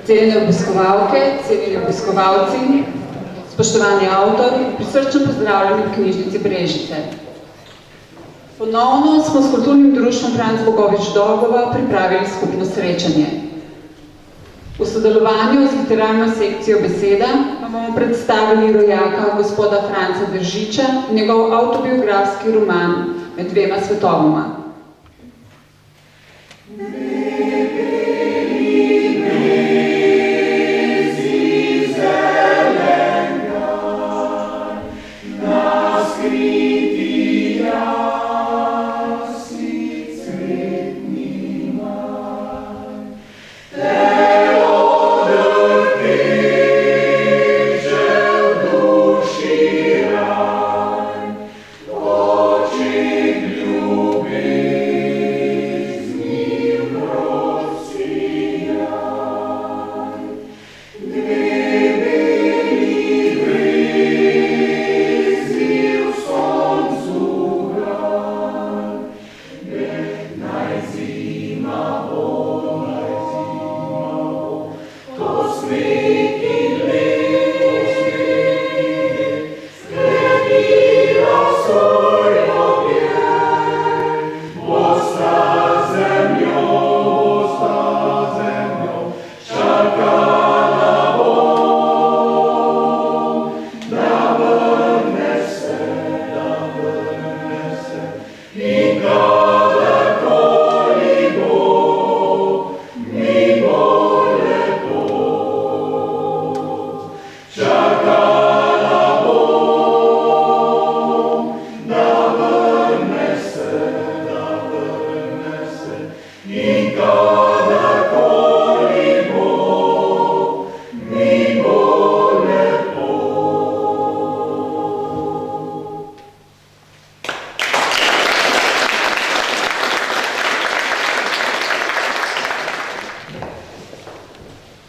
Cenjene obiskovalke, cenjeni obiskovalci, spoštovani avtori, prisrčno pozdravljeni v knjižnici Brežice. Ponovno smo s kulturnim društvom Franc Bogovič Dolgova pripravili skupno srečanje. V sodelovanju z literarno sekcijo Beseda bomo predstavili rojaka gospoda Franca Držiča in njegov avtobiografski roman Med dvema svetovoma.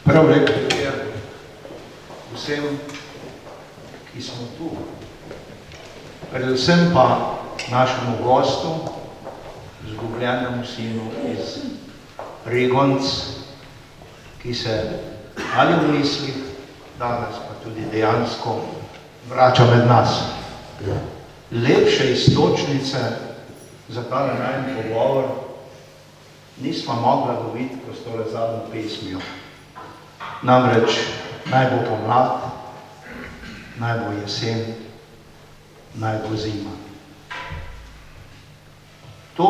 Prav lep večer vsem, ki smo tu. Predvsem pa našemu gostu, izgubljenemu sinu iz Rigonc, ki se ali v mislih, danes pa tudi dejansko vrača med nas. Lepše istočnice za tale najmen pogovor nismo mogla dobiti kot s tole zadnjo pesmijo. Namreč naj bo pomlad, naj bo jesen, naj bo zima. To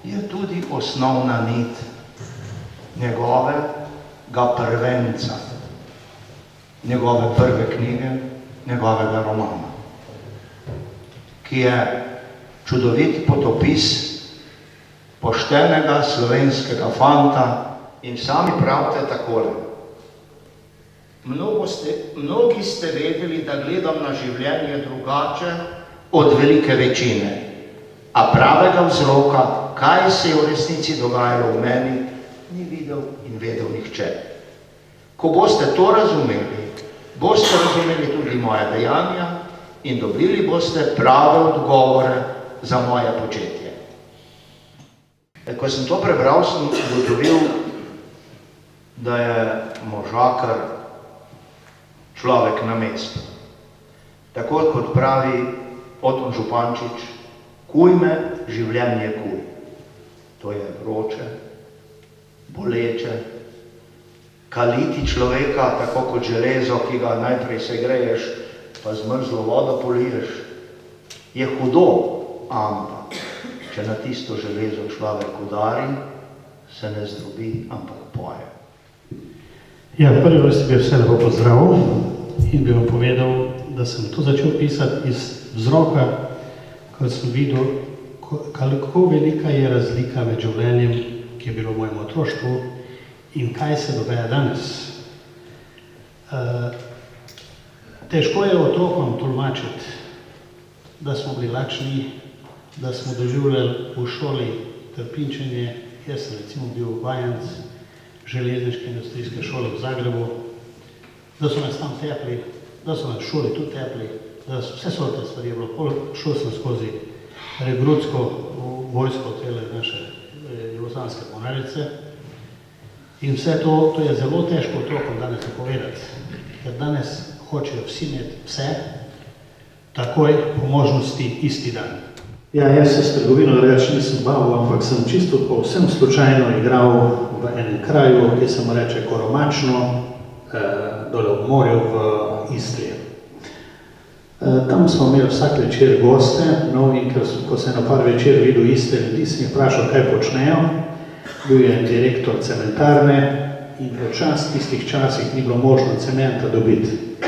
je tudi osnovna nit njegovega prvenca, njegove prve knjige, njegovega romana, ki je čudovit potopis poštenega slovenskega fanta in sami pravite takole. Mnogi ste vedeli, da gledam na življenje drugače od velike večine, a pravega vzroka, kaj se je v resnici dogajalo v meni, ni videl in vedel nihče. Ko boste to razumeli, boste razumeli tudi moje dejanja in dobili boste prave odgovore za moje početje. Ko sem to prebral, sem ugotovil, da je Možakar človek na mestu. Tako kot pravi Oton Župančič, kuj me, življenje kuj. To je vroče, boleče, kaliti človeka, tako kot železo, ki ga najprej segreješ, pa z mrzlo vodo poliješ. Je hudo, ampak če na tisto železo človek udari, se ne zdrobi, ampak poje. Ja, v prvi vrsti bi vse lepo pozdravil in bi vam povedal, da sem to začel pisati iz vzroka, ko sem videl, kako velika je razlika med življenjem, ki je bilo v mojem otroštvu, in kaj se dogaja danes. Težko je otrokom tolmačiti, da smo bili lačni, da smo doživljali v šoli trpinčenje. Jaz sem recimo bil vajenec železniške industrijske šole v Zagrebu, da so nas tam tepli, da so nas šoli tudi tepli, da vse sorte stvari je bilo. Šel sem skozi regrutsko vojsko, tele naše jugoslavijske mornarice, In vse to je zelo težko otrokom danes povedati, ker danes hočejo vsi imeti vse, takoj, po možnosti isti dan. Ja, jaz se s trgovino reč nisem bavil, ampak sem čisto povsem slučajno igral v enem kraju, ki se mu reče Koromačno, dole v morju v Istri. Tam smo imeli vsak večer goste, no in ko se na par večer videl iste ljudi, sem jih vprašal, kaj počnejo. Bil je direktor cementarne in v tistih časih ni bilo možno cementa dobiti.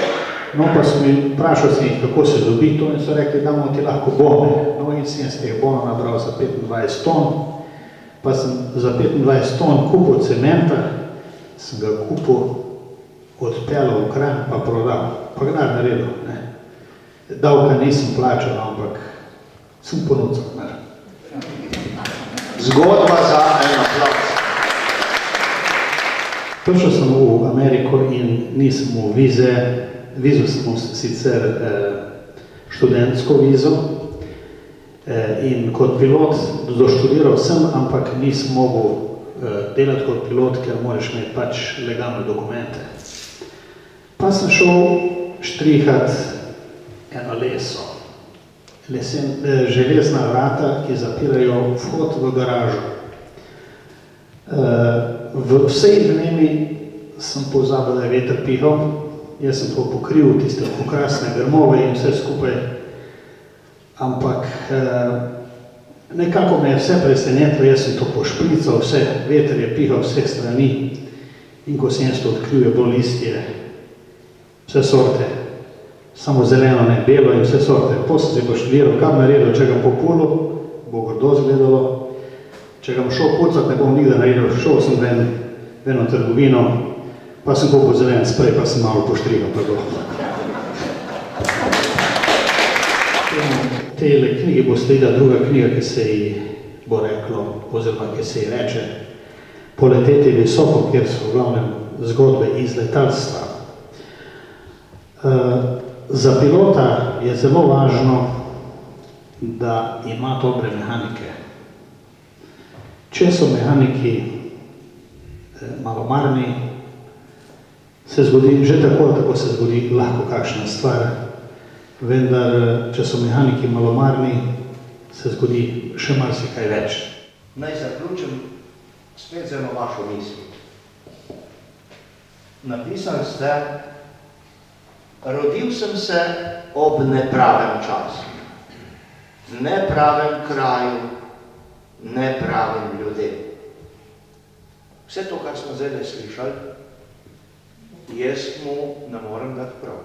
No, pa sem jih vprašal, kako se dobi to, in so rekli, da bomo ti lahko bone. No, in sem jaz teh bonov nabral za 25 ton, pa sem za 25 ton kupil cementa, sem ga kupil, odpeljal v Kranj, pa prodal. Pa gnar naredil, ne. Davka nisem plačal, ampak sem ponudil. Zgodba za en aplavz. Prišel sem v Ameriko in nisem v vize, vizo sem sicer študentsko vizo in kot pilot doštudiral sem, ampak nisem mogel delati kot pilot, ker moraš imeti pač legalne dokumente. Pa sem šel štrihat eno leso, železna vrata, ki zapirajo vhod v garažo. V vsej dnevi sem pozabil, da je veter pihal, jaz sem to pokril, tiste okrasne grmove in vse skupaj, ampak nekako me je vse presenetilo, jaz sem to pošprical, vse, veter je pihal vse strani in ko sem jaz to odkril, je bilo listje, vse sorte, samo zeleno, ne belo in vse sorte. Po sem si poštudiral, kam naredil, če ga populil, bo grdo zgledalo, če ga šel pucat, ne bom nikdar naredil, šel sem v eno trgovino, pa sem kupil zelen sprej, pa sem malo poštrigal, pa bilo. Tele knjigi bo sledila druga knjiga, ki se ji bo reklo, oziroma ki se ji reče Poleteti visoko, kjer so v glavnem zgodbe iz letalstva. Za pilota je zelo važno, da ima dobre mehanike. Če so mehaniki malomarni, se zgodi, že tako se zgodi lahko kakšna stvar, vendar če so mehaniki malomarni, se zgodi še marsikaj več. Naj zaključim spet z eno vašo misel. Napisali ste, rodil sem se ob nepravem času, nepravem kraju, nepravim ljudem. Vse to, kar smo zdaj slišali, jaz mu ne morem dati prav.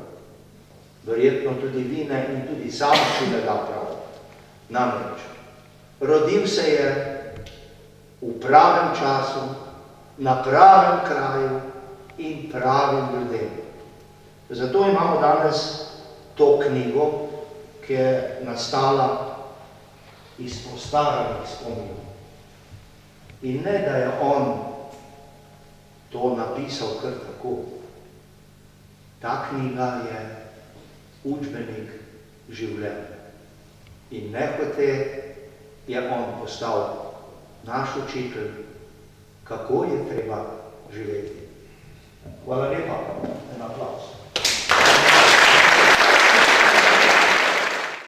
Verjetno tudi vi ne in tudi sam si ne da prav. Namreč, rodil se je v pravem času, na pravem kraju in pravim ljudem. Zato imamo danes to knjigo, ki je nastala iz postaranih spominov. In ne, da je on to napisal kar tako. Ta knjiga je učbenik življenja. In nehote je on postal naš učitelj, kako je treba živeti. Hvala lepa.